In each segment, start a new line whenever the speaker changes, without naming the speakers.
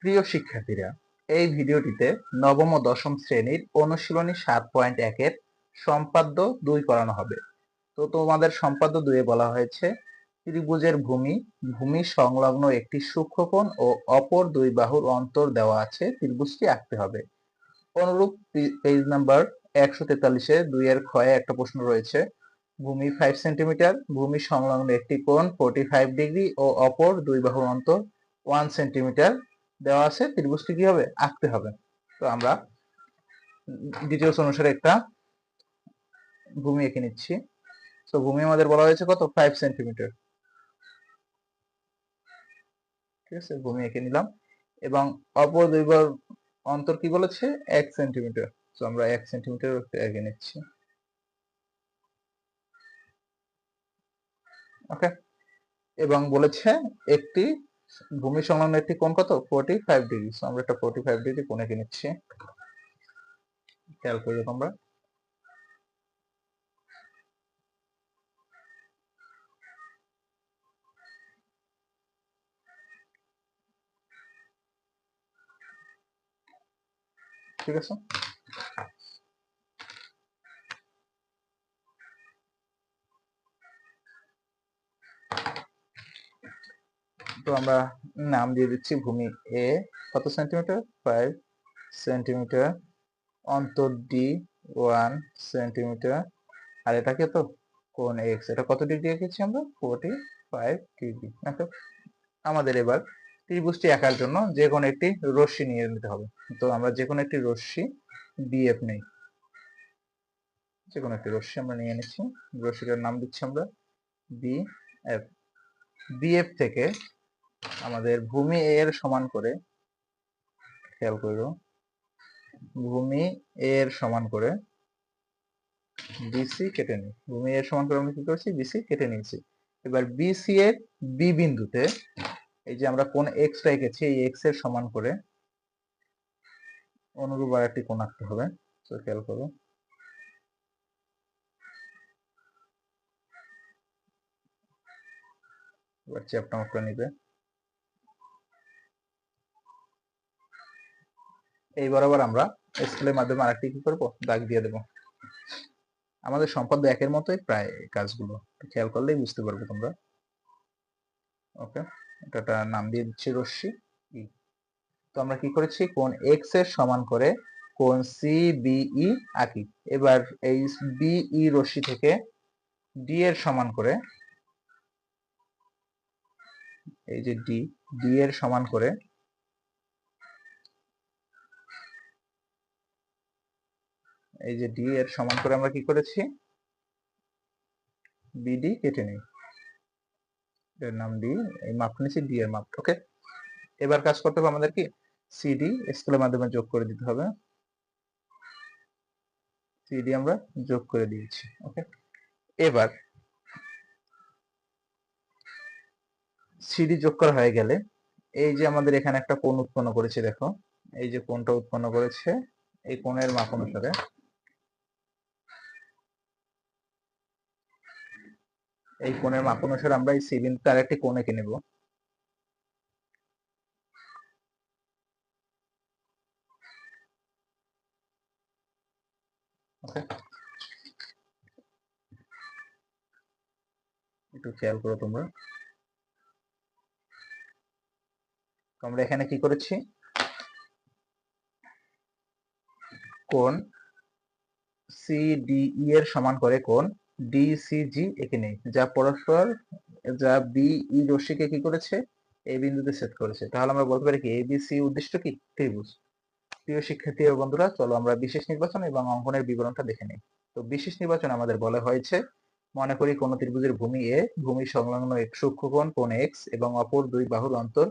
প্রিয় শিক্ষার্থীরা, এই ভিডিওটিতে নবম ও দশম শ্রেণীর অনুশীলনী 7.1 সম্পাদ্য 2 করানো হবে। তো তোমাদের সম্পাদ্য 2 এ বলা হয়েছে ত্রিভুজের ভূমি সংলগ্ন একটি সূক্ষ্মকোণ ও অপর দুই বাহুর অন্তর দেওয়া আছে, ত্রিভুজটি আঁকতে হবে। অনুরূপ পেজ নাম্বার 143-এ 2 এর ক্ষয়ে একটা প্রশ্ন রয়েছে। ভূমি 5 সেন্টিমিটার, ভূমি সংলগ্ন একটি কোণ 45 ডিগ্রি ও অপর দুই বাহুর অন্তর 1 সেন্টিমিটার দেওয়া আছে, ত্রিভুজটি কি হবে? আঁকতে হবে। তো আমরা ডিটেলস অনুসারে একটা ভূমি এঁকে নিচ্ছি। তো ভূমি আমাদের বলা হয়েছে কত? 5 সেন্টিমিটার। ঠিক আছে, ভূমি এঁকে নিলাম এবং অপর দুই বাহুর অন্তর কি বলেছে? 1 সেন্টিমিটার। তো আমরা 1 সেন্টিমিটার এঁকে নিচ্ছি। ওকে, এবং বলেছে একটি ভূমি সংলগ্ন একটি কোণ কত? 45 ডিগ্রি। সো আমরা একটা 45 ডিগ্রি কোণ এঁকে নিচ্ছি। খেয়াল করবে তোমরা। ঠিক আছে, তো আমরা নাম দিয়ে দিচ্ছি ভূমি এ কত সেন্টিমিটার? 5 সেন্টিমিটার, অন্তর ডি 1 সেন্টিমিটার, আর এটাকে তো কোণ এক্স, এটা কত ডিগ্রি এঁকেছি আমরা? 45 ডিগ্রি। আমাদের এবার ত্রিভুজটি আঁকার জন্য যে কোনো একটি রশ্মি নিয়ে নিতে হবে। তো আমরা যে কোনো একটি রশ্মি বিএফ নেই, যে কোনো একটি রশ্মি আমরা নিয়ে নিচ্ছি। রশ্মিটার নাম দিচ্ছি আমরা বিএফ। বিএফ থেকে আমাদের ভূমি এ এর সমান করে, খেয়াল করো, ভূমি এ এর সমান করে বিসি কেটে নিই। ভূমি এর সমান করে আমরা কি করেছি? বিসি কেটে নিয়েছি। এবার বিসি এর বি বিন্দুতে এই যে আমরা কোণ এক্স টা এঁকেছি, এই এক্স এর সমান করে অনুরূপ আর একটি কোণ আঁকতে হবে। তো খেয়াল করো, এবার চ্যাপ্টা মাপটা নিবে। এই বরাবর আমরা স্কেলের মাধ্যমে আরেকটি কি করবো? দাগ দিয়ে দেবো। আমাদের সম্পাদ্য 1 এর মতোই প্রায় কাজগুলো, খেয়াল করলেই বুঝতে পারবে তোমরা। ওকে, এটা নাম দিয়ে দিচ্ছি রশ্মি ই। তো আমরা কি করেছি? কোণ এক্স এর সমান করে কোণ সিবিই আঁকি। এবার এই বিই রশ্মি থেকে ডি এর সমান করে, এই যে ডি এর সমান করে, এই যে ডি এর সমান করে আমরা কি করেছি? বিডি কেটে নিই। এর নাম ডি, এই মাপ নিয়েছি ডি এর মাপ। ওকে, এবার কাজ করতে হবে আমাদের কি? সিডি স্কেলের মাধ্যমে যোগ করে দিতে হবে। সিডি আমরা যোগ করে দিয়েছি। ওকে, এবার সিডি যোগ করা হয়ে গেলে এই যে আমাদের এখানে একটা কোণ উৎপন্ন করেছে, দেখো এই যে কোণটা উৎপন্ন করেছে, এই কোণের মাপ অনুসারে আমরা এই সি বিন্দুতে আরেকটি কোণ এঁকে নেব। ওকে, একটু খেয়াল করো তোমরা। আমরা এখানে কি করেছি? কোণ সিডিই এর সমান করে কোণ ডিসিজি এঁকে নেই, যা পরস্পর, যা বিই রশ্মিকে কি করেছে? এই বিন্দুতে ছেদ করেছে। তাহলে আমরা বলতে পারি কি এবিসি উদ্দিষ্ট কি? ত্রিভুজ। প্রিয় শিক্ষার্থী ও বন্ধুরা, চলো আমরা বিশেষ নির্বাচন এবং অঙ্কনের বিবরণটা দেখে নিই। তো বিশেষ নির্বাচন আমাদের বলা হয়েছে, মনে করি কোন ত্রিভুজের ভূমি এ, ভূমি সংলগ্ন এক সূক্ষ্মকোণ কোণ এক্স এবং অপর দুই বাহুর অন্তর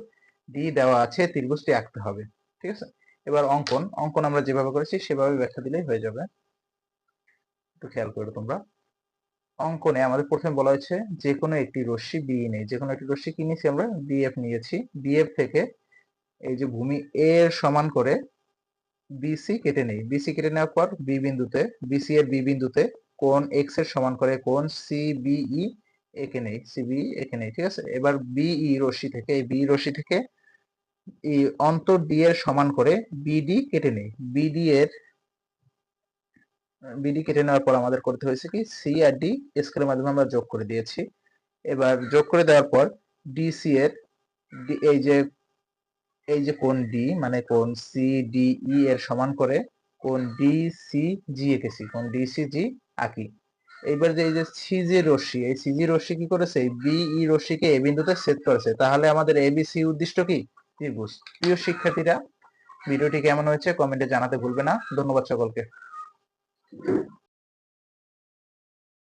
ডি দেওয়া আছে, ত্রিভুজটি আঁকতে হবে। ঠিক আছে, এবার অঙ্কন আমরা যেভাবে করেছি সেভাবে ব্যাখ্যা দিলেই হয়ে যাবে। একটু খেয়াল করো তোমরা। অঙ্কনে আমাদের প্রথমে বলা হয়েছে যে কোনো একটি রশ্মি বি নেই, যে কোনো একটি রশ্মি কি নিয়েছি? আমরা বিএফ নিয়েছি। বিএফ থেকে এই যে ভূমি এ এর সমান করে বিসি কেটে নেই। বিসি কেটে নেওয়ার পর বি বিন্দুতে, বিসি এর বি বিন্দুতে কোণ এক্স এর সমান করে কোণ সিবিই এঁকে নেই, সিবিই এঁকে নেই। ঠিক আছে, এবার বিই রশ্মি থেকে, এই বি রশ্মি থেকে এই অন্তর ডি এর সমান করে বিডি কেটে নেই। বিডি কেটে নেওয়ার পর আমাদের করতে হয়েছে কি, সি আর ডি স্কেলের মাধ্যমে আমরা যোগ করে দিয়েছি। এবার যোগ করে দেওয়ার পর ডিসি এর এই যে কোণ ডি মানে কোণ সি ডি ই এর সমান করে কোণ ডি সি জি এঁকেছি, কোণ ডি সি জি আঁকি। এইবার যে এই যে সিজি রশ্মি, এই সিজি রশ্মি কি করেছে, বিই রশ্মিকে এ বিন্দুতে ছেদ করেছে। তাহলে আমাদের এবিসি উদ্দিষ্ট কি, ত্রিভুজ। প্রিয় শিক্ষার্থীরা, ভিডিওটি কেমন হয়েছে কমেন্টে জানাতে ভুলবে না। ধন্যবাদ সকলকে।